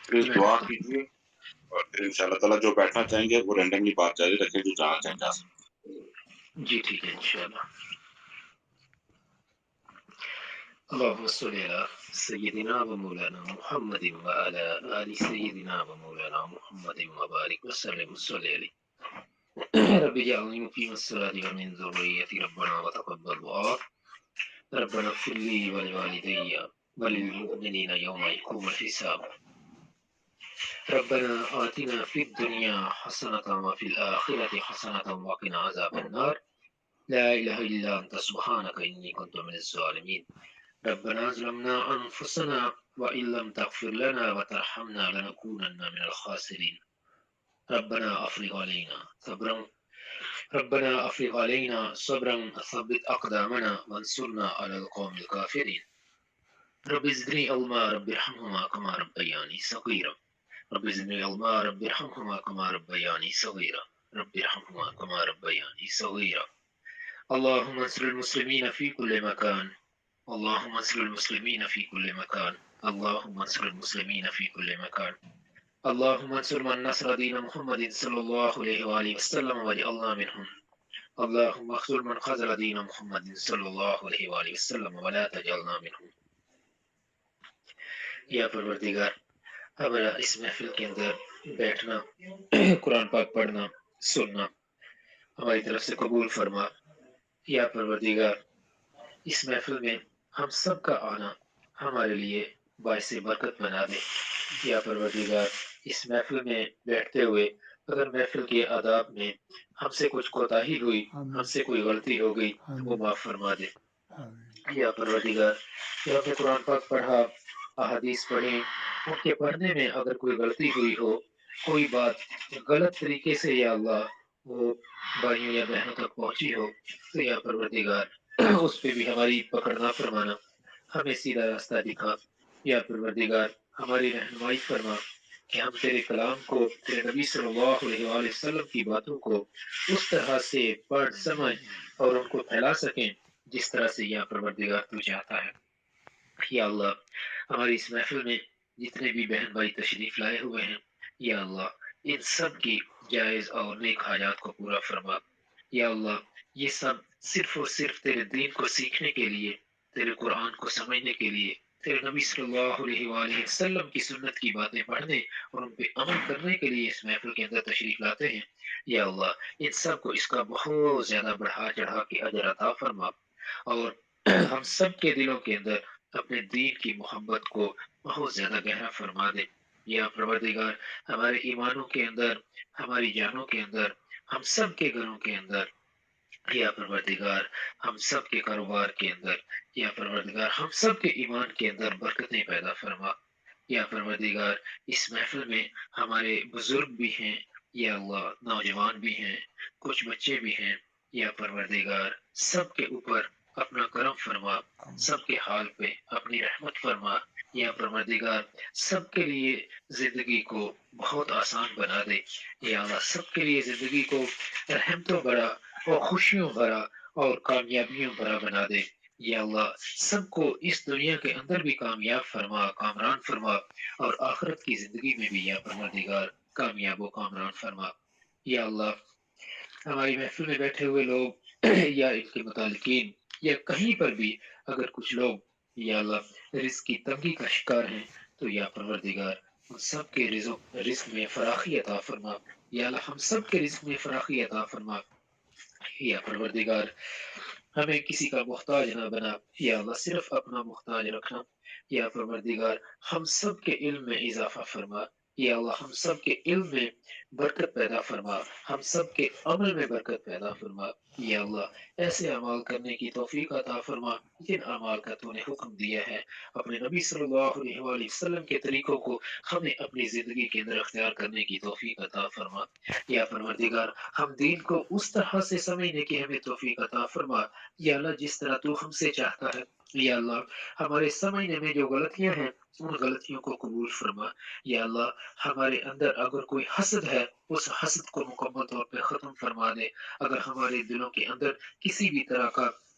Please دعا کیجیے، اور پھر انشاءاللہ تعالیٰ جو بیٹھنا چاہیں گے وہ رینڈملی بات جاری رکھیں، جو جانا چاہیں جا سکتے۔ جی ٹھیک ہے انشاءاللہ۔ اللهم صل على سيدنا ومولانا محمد وعلى آل سيدنا ومولانا محمد وبارك وسلم وصل عليه رب اجعلني مقيم الصلاة ومن ذريتي ربنا وتقبل دعاء ربنا اغفر لي ولوالدي وللمؤمنين يوم يقوم الحساب ربنا آتنا في الدنيا حسنة وفي الآخرة حسنة وقنا عذاب النار لا إله إلا أنت سبحانك إني كنت من الظالمين ربنا ظلمنا أنفسنا وإن لم تغفر لنا وترحمنا لنكونن من الخاسرين ربنا أفرغ علينا صبرا ربنا أفرغ علينا صبرا ثبت أقدامنا وانصرنا على القوم الكافرين رب زدني علما رب ارحمهما كما ربياني صغيرا رب زدني علما رب ارحمهما كما ربياني صغيرا رب ارحمهما كما ربياني صغيرا اللهم انصر المسلمين في كل مكان اللهم انصر المسلمين في كل مكان اللهم انصر المسلمين في كل مكان اللهم انصر من نصر دين محمد صلى الله عليه وآله وسلم واجعلنا منهم اللهم اخذل من خذل دين محمد صلى الله عليه وآله وسلم ولا تجعلنا منهم یا پروردگار ہمارا اس محفل کے اندر بیٹھنا قرآن پاک پڑھنا سننا ہماری طرف سے قبول فرما یا پروردگار اس محفل میں ہم سب کا آنا ہمارے لیے باعث برکت بنا دے یا پروردگار اس محفل میں بیٹھتے ہوئے اگر محفل کے آداب میں ہم سے کچھ کوتاہی ہوئی ہم سے کوئی غلطی ہو گئی وہ معاف فرما دے یا پروردگار جو ہم نے قرآن پاک پڑھا احادیث پڑھیں ان کے پڑھنے میں اگر کوئی غلطی ہوئی ہو کوئی بات غلط طریقے سے یا اللہ وہ بھائیوں یا بہنوں تک پہنچی ہو تو یا پروردگار اس پہ بھی ہماری پکڑنا فرمانا ہمیں سیدھا راستہ دکھا یا پروردگار ہماری رہنمائی فرما کہ ہم تیرے کلام کو تیرے نبی صلی اللہ علیہ وآلہ وسلم کی باتوں کو اس طرح سے پڑھ سمجھ اور ان کو پھیلا سکیں جس طرح سے یا پروردگار تو چاہتا ہے یا اللہ ہماری اس محفل میں جتنے بھی بہن بھائی تشریف لائے ہوئے ہیں یا اللہ ان سب کی جائز اور نیک حاجات کو پورا فرما یا اللہ یہ سب صرف اور صرف تیرے دین کو سیکھنے کے لیے تیرے قرآن کو سمجھنے کے لیے تیرے نبی صلی اللہ علیہ وآلہ وسلم کی سنت کی باتیں پڑھنے اور ان پہ عمل کرنے کے لیے اس محفل کے اندر تشریف لاتے ہیں یا اللہ ان سب کو اس کا بہت زیادہ بڑھا چڑھا کے اجر عطا فرما اور ہم سب کے دلوں کے اندر اپنے دین کی محبت کو بہت زیادہ گہرا فرما دے یا پروردگار ہمارے ایمانوں کے اندر ہماری جانوں کے اندر ہم سب کے گھروں کے اندر یا پروردگار ہم سب کے کاروبار کے اندر یا پروردگار ہم سب کے ایمان کے اندر برکتیں پیدا فرما یا پروردگار اس محفل میں ہمارے بزرگ بھی ہیں یا اللہ نوجوان بھی ہیں کچھ بچے بھی ہیں یا پروردگار سب کے اوپر اپنا کرم فرما سب کے حال پہ اپنی رحمت فرما یا پروردگار سب کے لیے زندگی کو بہت آسان بنا دے یا اللہ سب کے لیے زندگی کو رحمتوں بھرا اور خوشیوں بھرا اور کامیابیوں بھرا بنا دے یا اللہ سب کو اس دنیا کے اندر بھی کامیاب فرما کامران فرما اور آخرت کی زندگی میں بھی یا پروردگار کامیاب و کامران فرما یا اللہ ہماری محفل میں بیٹھے ہوئے لوگ یا ان کے متعلقین یا کہیں پر بھی اگر کچھ لوگ یا اللہ رزق کی تنگی کا شکار ہیں تو یا پروردگار ہم سب کے رزق میں فراخی عطا فرما یا اللہ ہم سب کے رزق میں فراخی عطا فرما یا پروردگار ہمیں کسی کا محتاج نہ بنا یا اللہ صرف اپنا محتاج رکھنا یا پروردگار ہم سب کے علم میں اضافہ فرما یا اللہ ہم سب کے علم میں برکت پیدا فرما ہم سب کے عمل میں برکت پیدا فرما یا اللہ ایسے اعمال کرنے کی توفیق عطا فرما جن اعمال کا تو نے حکم دیا ہے اپنے نبی صلی اللہ علیہ وآلہ وسلم کے طریقوں کو ہمیں اپنی زندگی کے اندر اختیار کرنے کی توفیق عطا فرما یا پروردگار ہم دین کو اس طرح سے سمجھنے کی ہمیں توفیق عطا فرما یا اللہ جس طرح تو ہم سے چاہتا ہے یا اللہ ہمارے سمجھنے میں جو غلطیاں ہیں ان غلطیوں کو قبول فرما یا اللہ ہمارے اندر اگر کوئی حسد ہے اس حسد کو مکمل طور پہ ختم فرما دے اگر ہمارے دلوں کے اندر کسی بھی طرح کا